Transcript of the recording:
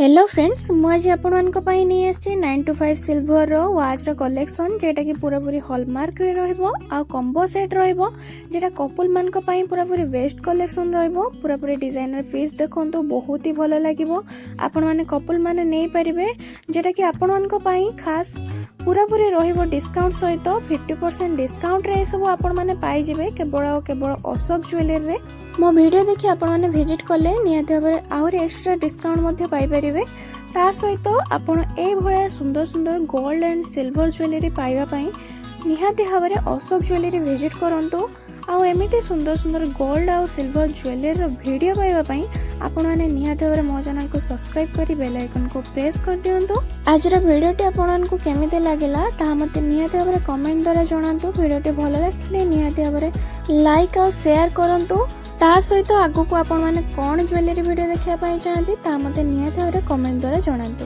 Hello friends मुझे आपण मान नहीं आसी 9 to 5 सिल्वर वाच कलेक्शन जेटा कि पूरा पूरी हॉलमार्क रे रहइबो आ कॉम्बो सेट रहइबो जेटा कपल मान पूरा पूरी वेस्ट कलेक्शन रहइबो पूरा पूरी डिजाइनर पीस देखंतु बहुत ही भलो लागिबो आपण माने कपल माने नै परिबे जेटा कि आपण मान खास पूरा पूरी रहिबो डिस्काउंट सहित 50% डिस्काउंट रे सब आपण माने पाई जिवे केवल केवल अशोक ज्वेलरी रे मो वीडियो देखि आपण माने विजिट कले निहाती भाबरे आउर एक्स्ट्रा डिस्काउंट मध्ये पाई परिबे ता सहित आपण ए भया सुंदर सुंदर गोल्ड एंड सिल्वर ज्वेलरी पाइबा पई निहाती भाबरे अशोक ज्वेलरी विजिट करंतु आउ एमिति सुंदर सुंदर गोल्ड आउ सिल्वर ज्वेलरी रो वीडियो पाइबा पई आपण माने निहाती भाबरे मो चैनल को सब्सक्राइब करी बेल आइकन को प्रेस कर दियंतु आजर वीडियोटी आपण को केमिते लागेला ता मते निहाती भाबरे कमेंट द्वारा जणांतु वीडियोटी भलो लागथिले निहाती भाबरे लाइक आउ शेयर करंतु ता सहित आगु को आपण माने कोन ज्वेलरी वीडियो देखिया पाई चाहती ता मते निहाती भाबरे कमेंट द्वारा जणांतु।